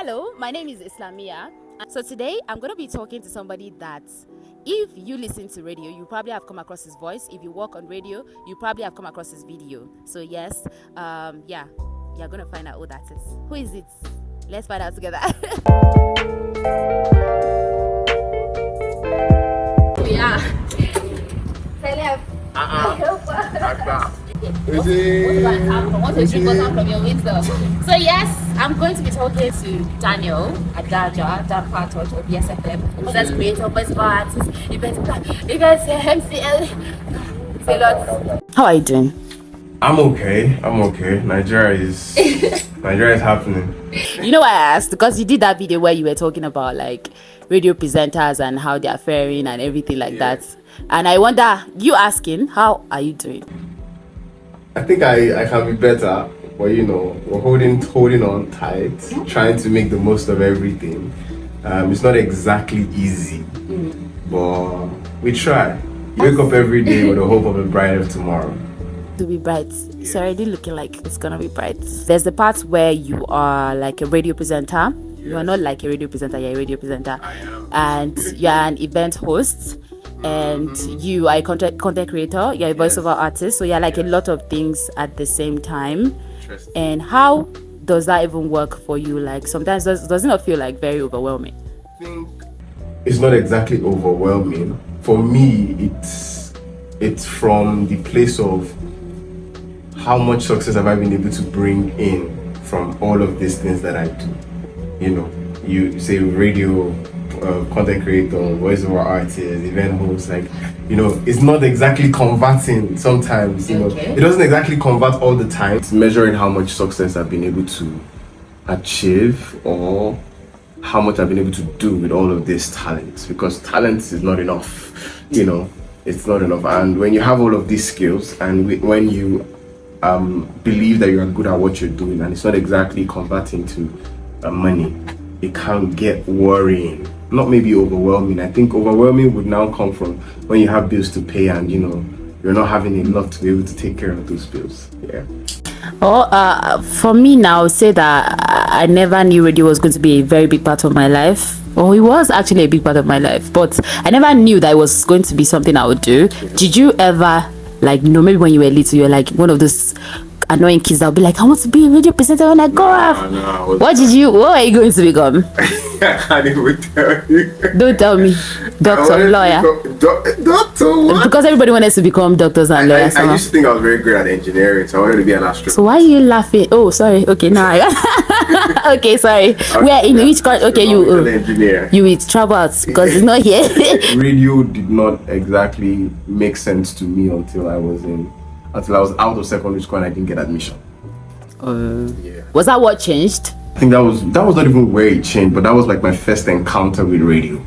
Hello, my name is Islamiyah. So today I'm going to be talking to somebody that if you listen to radio, you probably have come across his voice. If you work on radio, you probably have come across his video. So yes, you're going to find out who that is. Who is it? Let's find out together. Yeah. So yes, I'm going to be talking to Daniel Adaaja, Dan part of BSFM, who's a creator, voice artist, events, MCL. Say lots. How are you doing? I'm okay. Nigeria is happening. You know why I asked? Because you did that video where you were talking about like radio presenters and how they are faring and everything like that. And I wonder, you asking, how are you doing? I think I can be better, but we're holding on tight, trying to make the most of everything. It's not exactly easy, but we try. You wake up every day with the hope of a brighter tomorrow. To be bright. It's already looking like it's gonna be bright. There's the part where you are like a radio presenter. You are not like a radio presenter, you're a radio presenter. I am. And you're an event host. And you are a content creator, you're a voiceover artist, so you're like a lot of things at the same time. And how does that even work for you? Like sometimes does it not feel like very overwhelming? I think it's not exactly overwhelming. For me, it's from the place of how much success have I been able to bring in from all of these things that I do. You say radio, content creator, voiceover artist, event host, it's not exactly converting sometimes, Okay. It doesn't exactly convert all the time. It's measuring how much success I've been able to achieve or how much I've been able to do with all of these talents, because talent is not enough, it's not enough. And when you have all of these skills and when you believe that you are good at what you're doing and it's not exactly converting to money, it can get worrying. Not maybe overwhelming. I think overwhelming would now come from when you have bills to pay and you're not having a lot to be able to take care of those bills. Yeah. For me now, say that I never knew radio was going to be a very big part of my life. Well, it was actually a big part of my life, but I never knew that it was going to be something I would do. Did you ever maybe when you were little, you were like one of those annoying kids that'll be like, I want to be a radio presenter when I grow up. No, what are you going to become? I can't even tell you. Don't tell me. Doctor, lawyer. Doctor what? Because everybody wanted to become doctors and lawyers. I used to think I was very good at engineering, so I wanted to be an astronaut. So why are you laughing? Oh, sorry. Okay, now okay, sorry. Where in which country? Okay, you engineer. You will travel out because it's not here. Radio did not exactly make sense to me until I was out of secondary school and I didn't get admission. Was that what changed? I think that was not even where it changed, but that was like my first encounter with radio.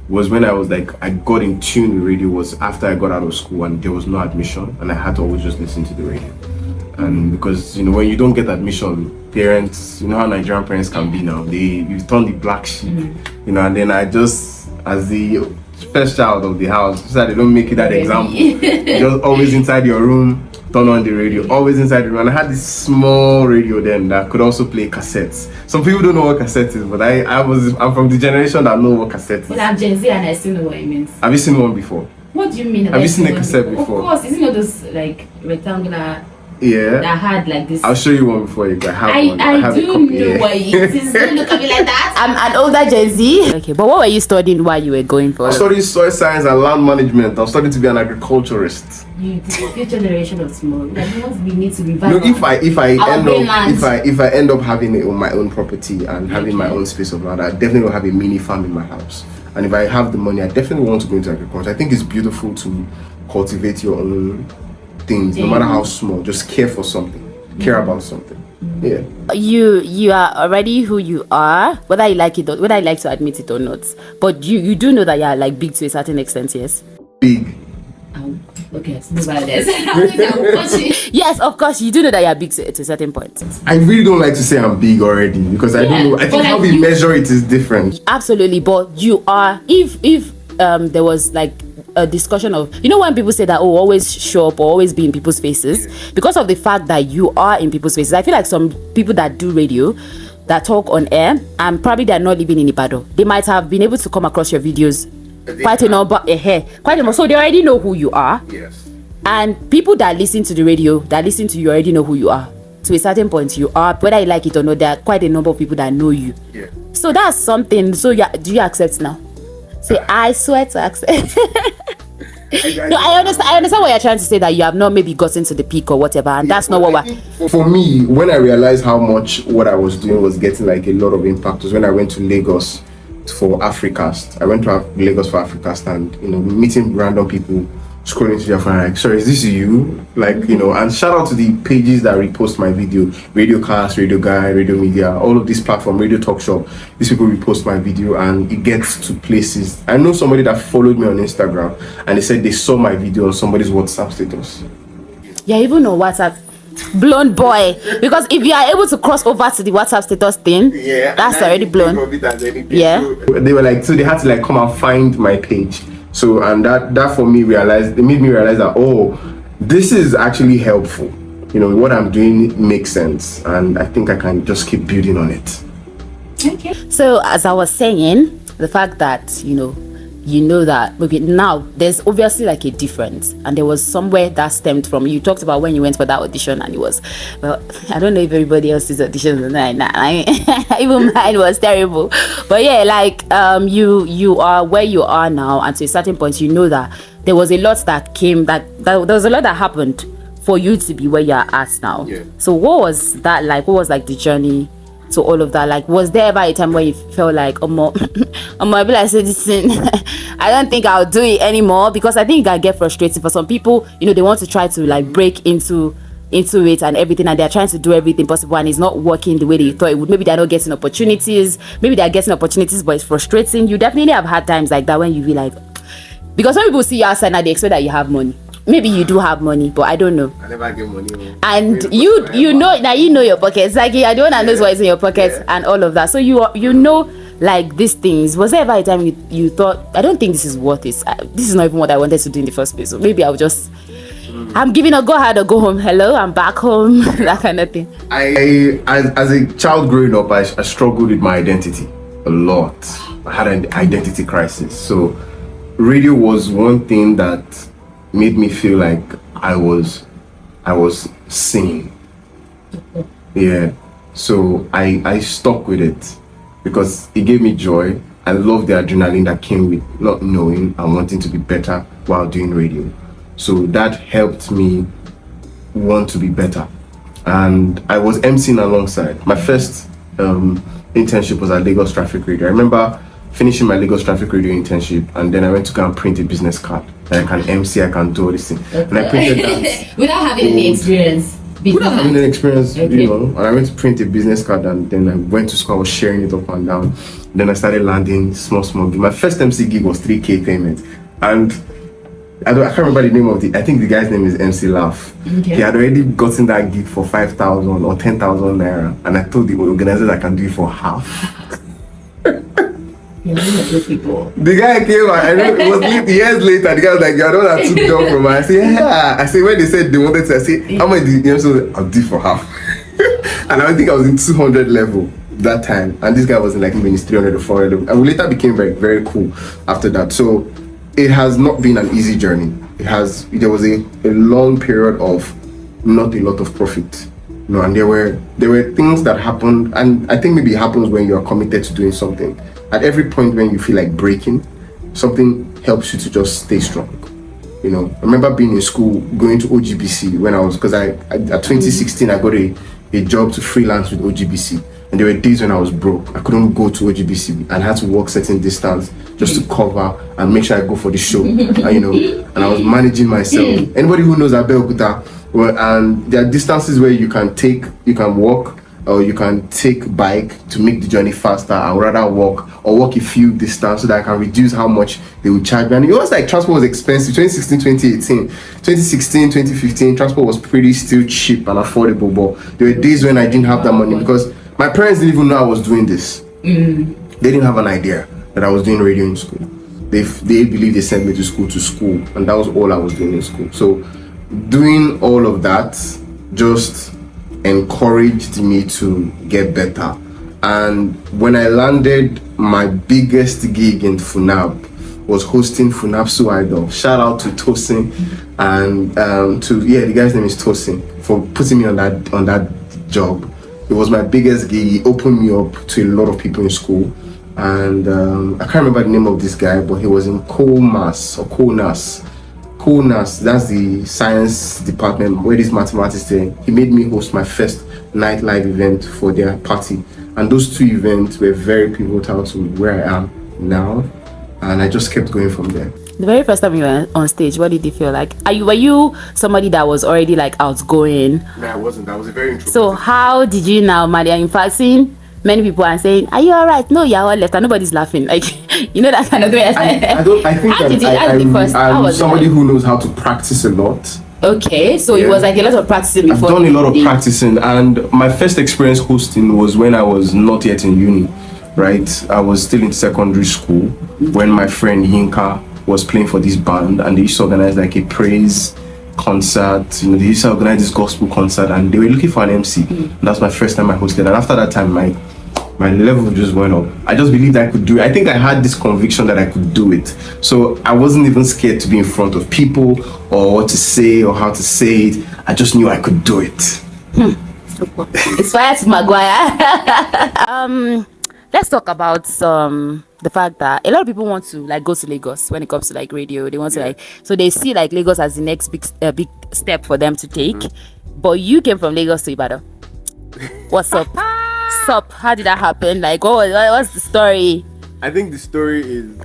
Was when I got in tune with radio was after I got out of school and there was no admission and I had to always just listen to the radio. And because when you don't get admission, parents, how Nigerian parents can be now, you turn the black sheep, and then I just, as the first child of the house, so that they don't make it that example, just always inside your room, turn on the radio, always inside the room. And I had this small radio then that could also play cassettes. Some people don't know what cassette is, but I'm from the generation that know what cassette is. Well, I'm Gen Z and I still know what it means. Have you seen one before? What do you mean? Have you seen a cassette before? Of course, isn't it those rectangular? Yeah. That had like this. I'll show you one before you go. I do know what it is. Don't look at me like that. I'm an older Gen Z. Okay, but what were you studying while you were going for? I studied soil science and land management. I'm studying to be an agriculturist. You the future generation of small. We need to revive. No, if I end up having my own property and having my own space of land, I definitely will have a mini farm in my house. And if I have the money, I definitely want to go into agriculture. I think it's beautiful to cultivate your own things, no matter how small. Just care for something, care about something. Yeah. You are already who you are, whether I like it or whether I like to admit it or not. But you do know that you are like big to a certain extent, yes? Big. Okay, let's move on this. Yes, of course, you do know that you are big to a certain point. I really don't like to say I'm big already because I don't know. I think how we measure it is different. Absolutely, but you are. If there was like a discussion of, when people say that, always show up or always be in people's faces, because of the fact that you are in people's faces. I feel like some people that do radio, that talk on air, and probably they're not living in Ibadan. They might have been able to come across your videos quite a number, quite a number. So they already know who you are. Yes. And people that listen to the radio, that listen to you, already know who you are. To a certain point, you are, whether you like it or not, there are quite a number of people that know you. Yeah. So that's something. So do you accept now? Say, I swear to accept. No, I understand what you're trying to say, that you have not maybe gotten to the peak or whatever, and that's not what we're... For me, when I realized how much what I was doing was getting like a lot of impact was when I went to Lagos for Africast. I went to Lagos for Africast, and meeting random people, scrolling to their phone, like, sorry, is this you? Like, and shout out to the pages that repost my video, Radio Cast, Radio Guy, Radio Media, all of these platforms, Radio Talk Show. These people repost my video and it gets to places. I know somebody that followed me on Instagram and they said they saw my video on somebody's WhatsApp status. Yeah, even on WhatsApp. Blown boy. Because if you are able to cross over to the WhatsApp status thing, that's already blown. Yeah. They were like, so they had to like come and find my page. So, and that for me it made me realize that, oh, this is actually helpful. What I'm doing makes sense, and I think I can just keep building on it. Okay. So, as I was saying, the fact that that maybe now there's obviously like a difference, and there was somewhere that stemmed from. You talked about when you went for that audition, and it was, well, I don't know if everybody else's auditions were like even mine was terrible, but yeah, like you are where you are now, and to a certain point, that there was a lot that came, that there was a lot that happened for you to be where you are at now. Yeah. So what was that like? What was like the journey to all of that? Like, was there ever a time where you felt like, I be like, say this thing, I don't think I'll do it anymore? Because I think I get frustrated. For some people, they want to try to like break into it and everything, and they're trying to do everything possible, and it's not working the way they thought it would. Maybe they're not getting opportunities. Maybe they're getting opportunities, but it's frustrating. You definitely have had times like that when you be like, because when people see you outside now, they expect that you have money. Maybe you do have money, but I don't know. I never get money. And you know your pockets. Like, you're the one that knows what is in your pockets and all of that. So you know like these things. Was there ever a time you thought, I don't think this is worth it. This is not even what I wanted to do in the first place. So maybe I'll just I'm giving a go ahead or go home. Hello, I'm back home. That kind of thing. As a child growing up, I struggled with my identity a lot. I had an identity crisis. So radio was one thing that made me feel like I was seen. Yeah. So I stuck with it because it gave me joy. I love the adrenaline that came with not knowing and wanting to be better while doing radio. So that helped me want to be better. And I was emceeing alongside. My first internship was at Lagos Traffic Radio. I remember finishing my Lagos Traffic Radio internship, and then I went to go and print a business card. I can MC, I can do all this thing. Okay. And I printed that. Without having any experience. Without having any experience, okay. And I went to print a business card, and then I went to school, I was sharing it up and down. Then I started landing small gigs. My first MC gig was 3K payment. And I can't remember the name of I think the guy's name is MC Laugh. Okay. He had already gotten that gig for 5,000 or 10,000 naira. And I told the organizer I can do it for half. The guy came, I know it was years later. The guy was like, "You're the one that took down from her." I said, "Yeah." I said, when they said they wanted to, I said, "How much did you so I'll do for half." And I think I was in 200 level that time, and this guy was in like maybe 300 or 400 level. And we later became very, very cool after that. So it has not been an easy journey. There was a long period of not a lot of profit. And there were things that happened, and I think maybe it happens when you're committed to doing something. At every point when you feel like breaking, something helps you to just stay strong. I remember being in school, going to OGBC because at 2016 I got a job to freelance with OGBC, and there were days when I was broke. I couldn't go to OGBC and I had to walk certain distance just to cover and make sure I go for the show. And I was managing myself. Anybody who knows Abeokuta, and there are distances where you can walk, or you can take bike to make the journey faster. I would rather walk a few distance so that I can reduce how much they would charge me. And it was like transport was expensive. 2016, 2018, 2016, 2015, transport was pretty still cheap and affordable. But there were days when I didn't have that money because my parents didn't even know I was doing this. They didn't have an idea that I was doing radio in school. They believed they sent me to school, and that was all I was doing in school. So doing all of that just encouraged me to get better. And when I landed, my biggest gig in Funab was hosting Funabsu Idol. Shout out to Tosin and the guy's name is Tosin for putting me on that job. It was my biggest gig. He opened me up to a lot of people in school. And I can't remember the name of this guy, but he was in Colmas. That's the science department where this mathematics thing. He made me host my first nightlife event for their party. And those two events were very pivotal to where I am now. And I just kept going from there. The very first time you were on stage, what did you feel like? Were you somebody that was already like outgoing? No, I wasn't. I was a very introverted. So how did you now, Maria? In fact, seeing many people are saying, "Are you all right?" No, you're all left, and nobody's laughing. Like, you know, that kind of way. I think I'm somebody who knows how to practice a lot. Okay, so it was like a lot of practicing before. I've done a lot of practicing, and my first experience hosting was when I was not yet in uni, right? I was still in secondary school when my friend Yinka was playing for this band, and they used to organize like a praise concert. You know, they used to organize this gospel concert, and they were looking for an MC. That's my first time I hosted, and after that time, my level just went up. I just believed I could do it. I think I had this conviction that I could do it. So I wasn't even scared to be in front of people or what to say or how to say it. I just knew I could do it. It's fire to Maguire. Let's talk about the fact that a lot of people want to like go to Lagos when it comes to like radio. They want to so they see like Lagos as the next big step for them to take. But you came from Lagos to Ibadan. What's up? How did that happen? Like, what's the story? I think the story is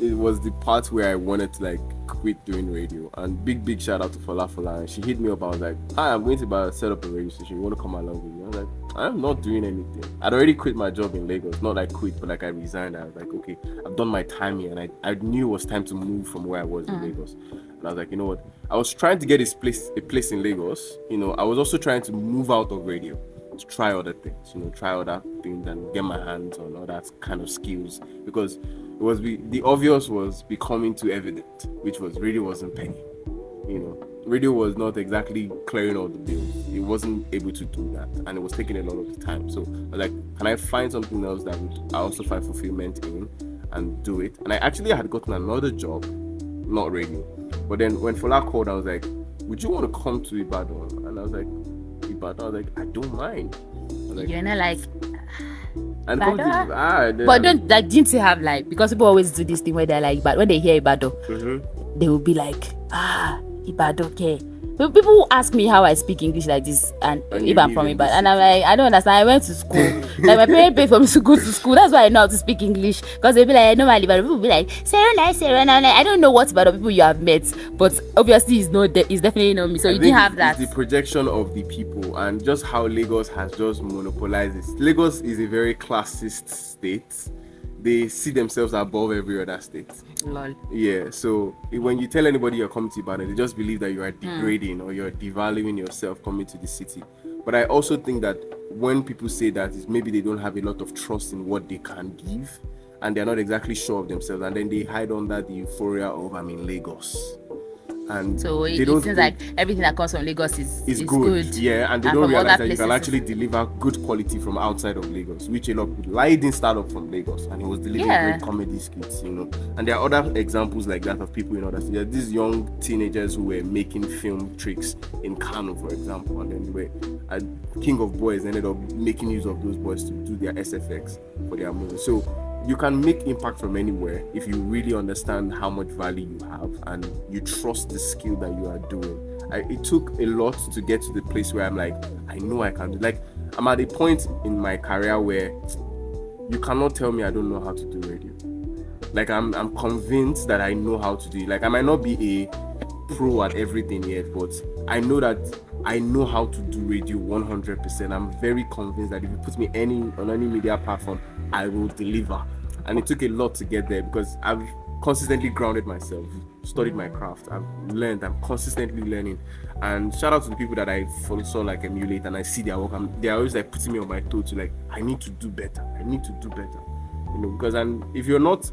it was the part where I wanted to like quit doing radio. And big shout out to Fola. And she hit me up. I was like, "Hi, I'm going to set up a radio station. You want to come along with me?" I was like, "I'm not doing anything." I'd already quit my job in Lagos. Not like quit, but like I resigned. I was like, "Okay, I've done my time here," and I knew it was time to move from where I was in Lagos. And I was like, you know what? I was trying to get a place in Lagos. You know, I was also trying to move out of radio. To try other things, try other things and get my hands on all that kind of skills, because it was the obvious was becoming too evident, which was radio wasn't paying. Radio was not exactly clearing all the bills. It wasn't able to do that, and it was taking a lot of the time. So I was like, can I find something else that I also find fulfillment in and do it? And I actually had gotten another job, not radio, but then when Fola called, I was like, would you want to come to Ibadan? And I was like, but I was like, I don't mind. Like, you're not like, and but didn't you have like, because people always do this thing where they're like, but when they hear Ibadan, they will be like, Ibadan, okay. But people who ask me how I speak English like this, and if I'm from Ibadan, and I'm like, I don't understand. I went to school. Like my parents paid for me to go to school. That's why I know how to speak English. Because they'll be like, I know my Ibadan. People will be like, Sarah, I don't know what Ibadan people you have met, but obviously it's definitely not me. So you didn't have that. It's the projection of the people and just how Lagos has just monopolized it. Lagos is a very classist state. They see themselves above every other state. Lol. Yeah, so when you tell anybody you're coming to Ibadan, they just believe that you are degrading or you're devaluing yourself coming to the city. But I also think that when people say that, it's maybe they don't have a lot of trust in what they can give, and they're not exactly sure of themselves, and then they hide under the euphoria of I'm in Lagos. And so it seems like everything that comes from Lagos is good. Yeah, and they don't realize that you can actually deliver good quality from outside of Lagos, which a lot of people. Lai didn't start up from Lagos, and he was delivering great comedy skits, And there are other examples like that of people in other cities. There are these young teenagers who were making film tricks in Kano, for example, and then they were King of Boys ended up making use of those boys to do their SFX for their movies. So you can make impact from anywhere if you really understand how much value you have and you trust the skill that you are doing. It took a lot to get to the place where I'm like, I know I can do. Like, I'm at a point in my career where you cannot tell me I don't know how to do radio. Like, I'm convinced that I know how to do it. Like, I might not be a pro at everything yet, but I know that I know how to do radio 100%. I'm very convinced that if you put me on any media platform, I will deliver. And it took a lot to get there because I've consistently grounded myself, studied my craft, I've learned, I'm consistently learning. And shout out to the people that I also like emulate and I see their work. They're always like putting me on my toe to like, I need to do better. Because if you're not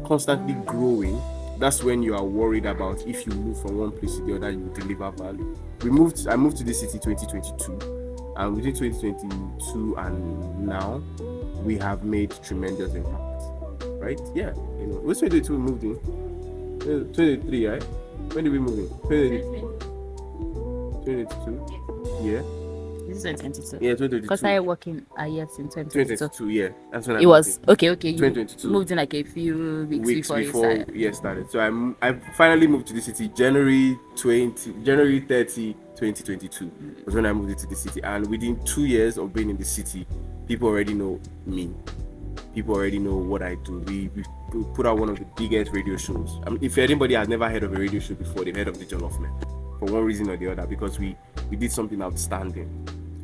constantly growing, that's when you are worried about if you move from one place to the other, you deliver value. I moved to this city 2022, and within 2022 and now, we have made tremendous impact, right? Yeah, you know, which 2022 we moved in? 2023, right? When did we move in? 2022. Yeah. This is 2022. Yeah, 2022. Because I working a year in 2022. Yeah, that's when it was okay. You 2022. moved in like a few weeks before it started. So I finally moved to the city January 30, 2022 was when I moved into the city, and within 2 years of being in the city, people already know me. People already know what I do. We put out one of the biggest radio shows. I mean, if anybody has never heard of a radio show before, they've heard of the Jollof Men, for one reason or the other, because we did something outstanding.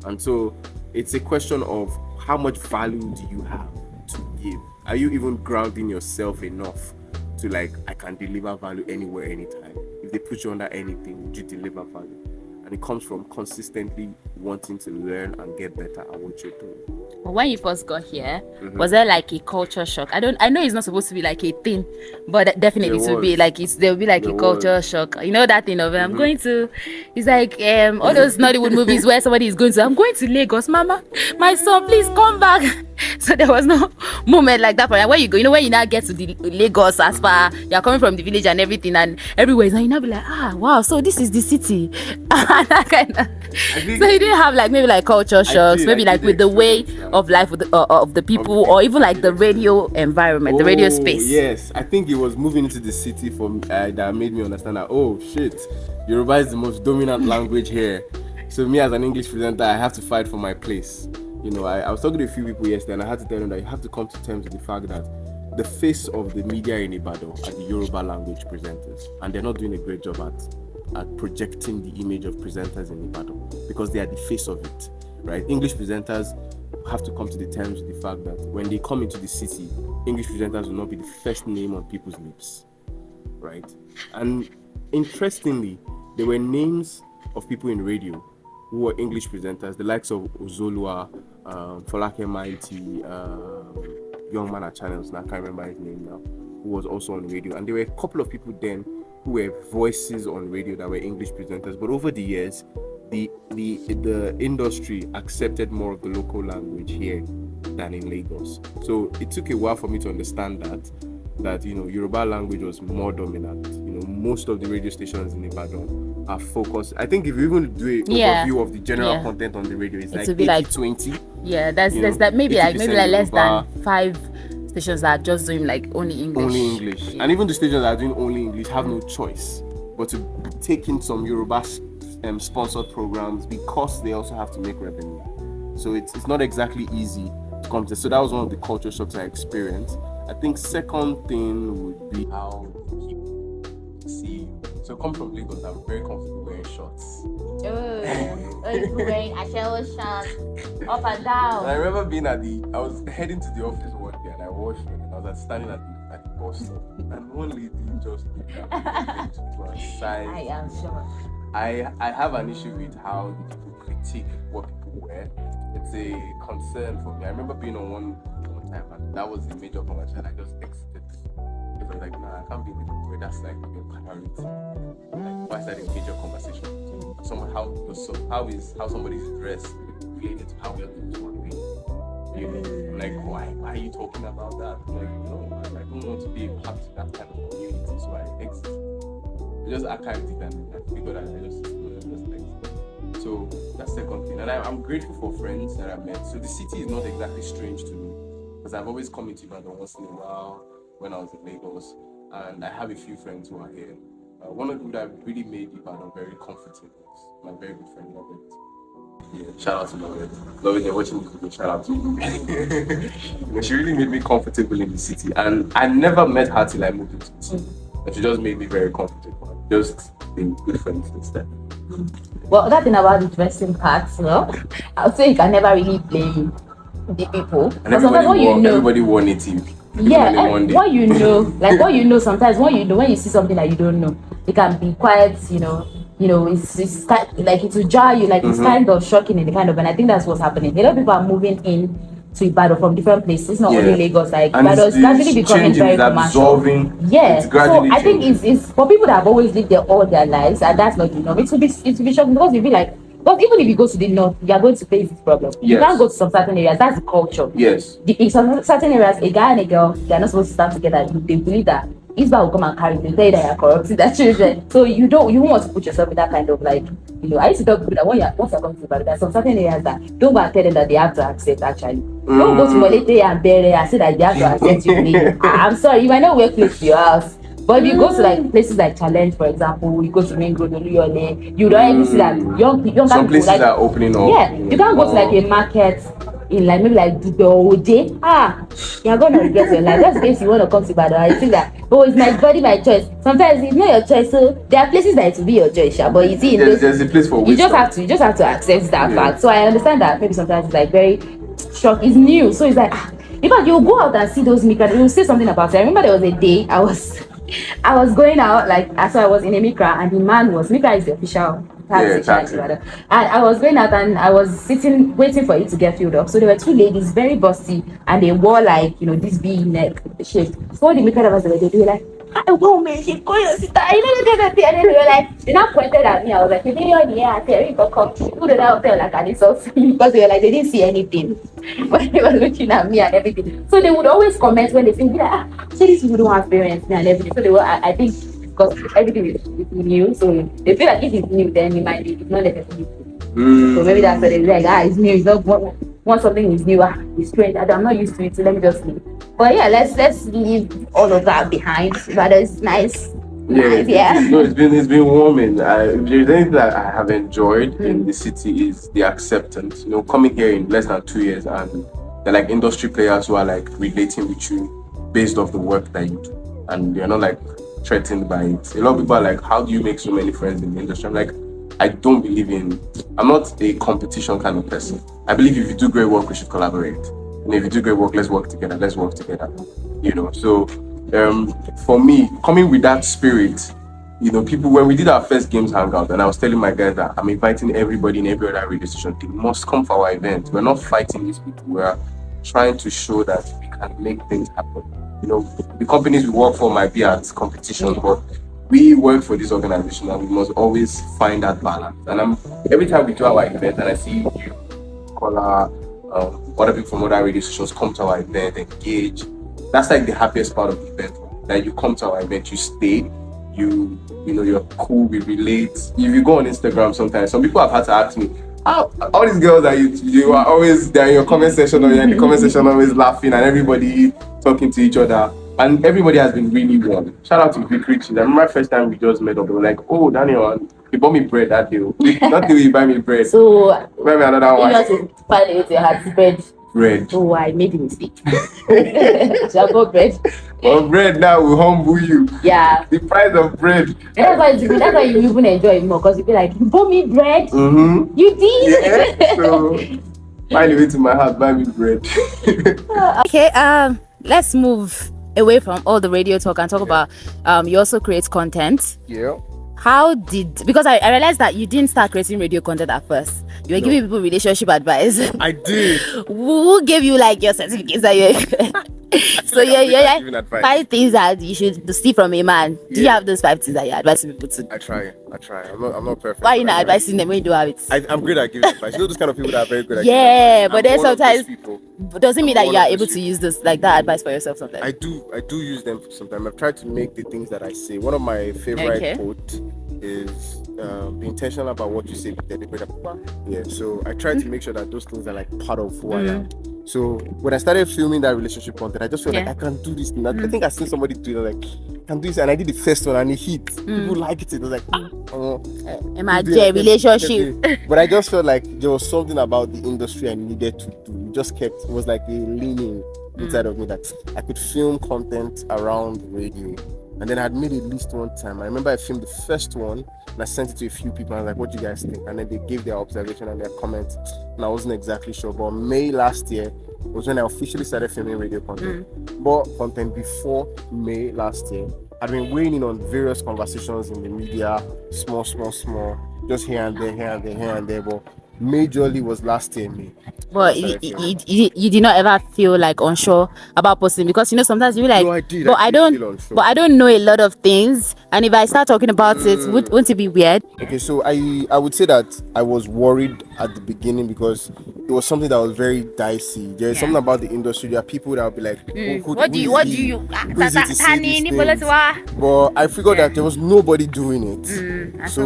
And so it's a question of how much value do you have to give? Are you even grounding yourself enough to like, I can deliver value anywhere, anytime? If they put you under anything, would you deliver value? And it comes from consistently wanting to learn and get better at what you're doing. When you first got here, was there like a culture shock? I know it's not supposed to be like a thing, but definitely it will be like there'll be like a culture shock. You know that thing of I'm going to, it's like all those Nollywood movies where somebody is going to, I'm going to Lagos, Mama, my son, please come back. So there was no moment like that. But when you go, you know, when you now get to the Lagos, as far you're coming from the village and everything, and everywhere is now, you now be like, wow, so this is the city. That kind of. So you didn't have like maybe like culture shocks, maybe like with the way of life of the people, or even like the radio environment, the radio space. Yes, I think it was moving into the city for that made me understand that, oh shit, Yoruba is the most dominant language here. So me as an English presenter, I have to fight for my place. You know, I was talking to a few people yesterday, and I had to tell them that you have to come to terms with the fact that the face of the media in Ibadan are the Yoruba language presenters, and they're not doing a great job at projecting the image of presenters in Ibadan, because they are the face of it, right? English presenters have to come to the terms with the fact that when they come into the city, English presenters will not be the first name on people's lips, right? And interestingly, there were names of people in radio who were English presenters, the likes of Ozolua, Folake Mighty, young man at Channels, and I can't remember his name now, who was also on radio. And there were a couple of people then who were voices on radio that were English presenters. But over the years, the industry accepted more of the local language here than in Lagos. So it took a while for me to understand that you know, Yoruba language was more dominant. You know, most of the radio stations in Ibadan are focused. I think if you even do an overview of the general content on the radio, it's like 80-20. Yeah, there's that maybe like less than 5 stations that are just doing like only English. And even the stations that are doing only English have no choice but to take in some Yoruba sponsored programs, because they also have to make revenue. So it's not exactly easy to come to. So that was one of the culture shocks I experienced. I think second thing would be how people see. So come from Lagos, I'm very comfortable wearing shorts. Wearing a shell shorts up and down. And I remember being I was heading to the office one day, and I washed it, and I was standing at the bus stop, and one lady just looked at me to her side. I am sure. I have an issue with how people critique what people wear. It's a concern for me. I remember being on one time, and that was the major conversation. I just exited. It was like, nah, I can't be in the way. That's like a priority. Like, why is that a major conversation? How somebody's dress related to how well they want to be? You know, like, why are you talking about that? Like, no, I don't want to be a part of that kind of community, so I exited. I just archived it, and I figured out I just exited. So that's the second thing. And I'm grateful for friends that I've met. So the city is not exactly strange to me, because I've always come into Ibadan once in a while when I was in Lagos, and I have a few friends who are here. One of them that really made Ibadan very comfortable was my very good friend Lovett. Yeah, shout out to Lovett. Lovett, you're watching this video, shout out to you. She really made me comfortable in the city, and I never met her till I moved into the city. But she just made me very comfortable. Just being good friends instead. Well, that thing about the dressing part, I would say you can never really blame the people. And everybody wore native. Yeah, what you know, sometimes when you see something that you don't know, it can be quite, it's like it will jar you, like it's kind of shocking in the kind of, and I think that's what's happening. A lot of people are moving in to Ibadan from different places, not only Lagos, like Ibadan is gradually becoming very commercial. Yeah, so I think it's for people that have always lived there all their lives, and that's not, it will be shocking, because you'll be like, Because even if you go to the north, you are going to face this problem. You can't go to some certain areas. That's the culture. Yes. In some certain areas, a guy and a girl, they are not supposed to stand together. They believe that Isba will come and carry you. They tell you that you are corrupting their children. So you don't want to put yourself in that kind of like, I used to tell people that once you're coming to Ibadan, there are some certain areas that don't go and tell them that they have to accept actually. Don't go to Molete and Bere and say that they have to accept you. I'm sorry, you might not wear clothes to your house. But if you go to like places like Challenge, for example, you go to Ring Road, Oluyole, you don't even see that young some places like, are opening up. Yeah, you can't go to like a market in like maybe like the Ode. You're gonna regret your life. Just in case you want to come to Ibadan, I think that it's my body, my choice. Sometimes it's not your choice, so there are places that it will be your choice, but you see, there's a place for wisdom. You just have to accept that fact. So I understand that maybe sometimes it's like very shock. It's new, so it's like in fact you go out and see those mikra, you'll say something about it. I remember there was a day I was going out, so I was in a mikra, and the man was mikra is the official taxi. And I was going out and I was sitting waiting for it to get filled up. So there were two ladies, very busty, and they wore like this big neck shape. So the mikra drivers they were like, I won't make it go your sister. And then they were like, they now pointed at me. I was like, you didn't in the air, Terry, come. Who did I tell like I saw because they were like they didn't see anything. But they were looking at me and everything. So they would always comment when they think like, so these people don't have parents and everything. So they were I think because everything is new, so they feel like if it's new, then it might be it's not necessarily new. So maybe that's what they're like, it's new, it's not once something is new, it's strange, I'm not used to it, so let me just leave. But yeah, let's leave all of that behind. But it's nice. It's been warming. If there's anything that I have enjoyed in the city is the acceptance. Coming here in less than 2 years, and they're like industry players who are like relating with you based off the work that you do, and you're not like threatened by it. A lot of people are like, how do you make so many friends in the industry? I'm like, I don't believe I'm not a competition kind of person. I believe if you do great work, we should collaborate. And if you do great work, let's work together. So for me, coming with that spirit, people, when we did our first games hangout, and I was telling my guys that I'm inviting everybody in every other radio station, they must come for our event. We're not fighting these people. We're trying to show that we can make things happen. The companies we work for might be at competition, but we work for this organization and we must always find that balance. And every time we do our event and I see you, Kola, other people from other radio stations come to our event, engage, that's like the happiest part of the event. That you come to our event, you stay, you're cool, we relate. If you go on Instagram sometimes, some people have had to ask me, all these girls that you are always there in your comment section, or you're in the comment section always laughing and everybody talking to each other, and everybody has been really warm. Shout out to Vic Richie. I remember first time we just met up, they were like, oh Daniel, you bought me bread that day. Not till you buy me bread. So buy me another one. You just find it you had bread. Oh, I made a mistake. So I bought bread. Well, bread now will humble you. Yeah. The price of bread. That's why you even enjoy it more, because you feel like, you bought me bread. Mm-hmm. You did. Yeah. So find a way to my house, buy me bread. Okay. Let's move away from all the radio talk and talk about you also create content. Yeah. Because I realized that you didn't start creating radio content at first. You were giving people relationship advice. I did. Who gave you like your certificates that you so yeah, 5 things that you should see from a man. Do you have those 5 things that you advise people to? I try. I'm not perfect. Why are you not advising them when you do have it? I'm good at giving advice. Those kind of people that are very good at giving advice. But then sometimes doesn't mean that you are able to use this like that advice for yourself sometimes. I do use them sometimes. I've tried to make the things that I say. One of my favorite quotes is be intentional about what you say, be deliberate. Yeah, so I try to make sure that those things are like part of who I am. So when I started filming that relationship content, I just felt like I can do this thing. I think I seen somebody do it, like I can do this, and I did the first one and it hit. People liked it. It was like relationship. But I just felt like there was something about the industry I needed to do. It was like a leaning inside of me that I could film content around radio. And then I had made a list one time. I remember I filmed the first one and I sent it to a few people. I was like, what do you guys think? And then they gave their observation and their comments. And I wasn't exactly sure. But May last year was when I officially started filming radio content. But content before May last year, I'd been weighing in on various conversations in the media, small, just here and there. But majorly was last year May. But you did not ever feel like unsure about posting, because sometimes you like, no, I did. But I don't know a lot of things, and if I start talking about it, wouldn't it be weird? Okay, so I would say that I was worried at the beginning because it was something that was very dicey. There's something about the industry. There are people that would be like, what do you who is it to say these things? But I figured that there was nobody doing it. And so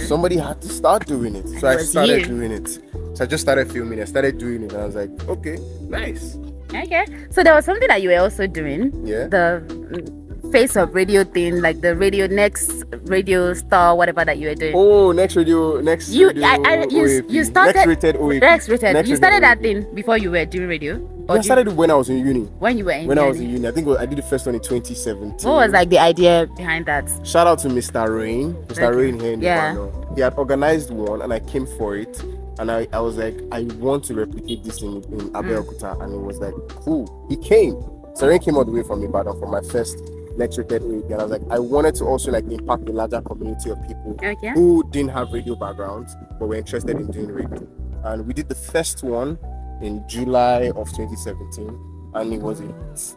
somebody had to start doing it. So I started doing it. So I just started filming. I started doing it, and I was like, okay, nice. Okay. So there was something that you were also doing. Yeah. The face of radio thing, like the next radio star, whatever that you were doing. Oh, next radio. You started next rated OAP. Next rated. You started that thing before you were doing radio. I started it when I was in uni. When you were in When uni. I was in uni. I think I did the first one in 2017. What was like the idea behind that? Shout out to Mr. Rain. Mr. Rain here in the Yeah. panel. He had organized one and I came for it. And I was like, I want to replicate this thing in Abeokuta. And it was like, cool. He came. So Rain came all the way from Ibadan for my first lecture week. And I was like, I wanted to also like impact a larger community of people who didn't have radio backgrounds but were interested in doing radio. And we did the first one in July of 2017, and it was a hit.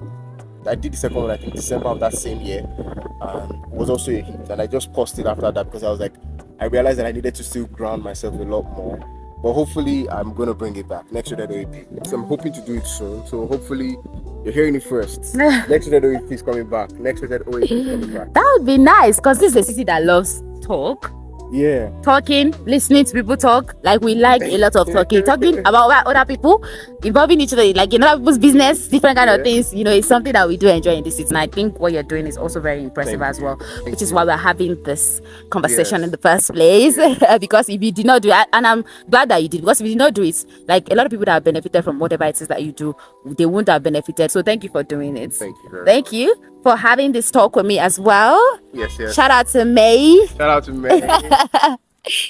I did the second one like in December of that same year, and it was also a hit. And I just paused it after that because I was like, I realized that I needed to still ground myself a lot more. But hopefully, I'm gonna bring it back next year. So I'm hoping to do it soon. So hopefully, you're hearing it first. Next year, OAP is coming back. Next year, OAP is coming back. That would be nice, because this is a city that loves talk. Yeah. Talking, listening to people talk. Like, we like a lot of talking about other people, involving each other, like other people's business, different kind of things. It's something that we do enjoy in this city, and I think what you're doing is also very impressive as well, which is why we're having this conversation in the first place. Because if you did not do it, and I'm glad that you did, because if you did not do it, like a lot of people that have benefited from whatever it is that you do, they wouldn't have benefited. So thank you for doing it. Thank you for having this talk with me as well. Yes. Shout out to May. Shout out to May.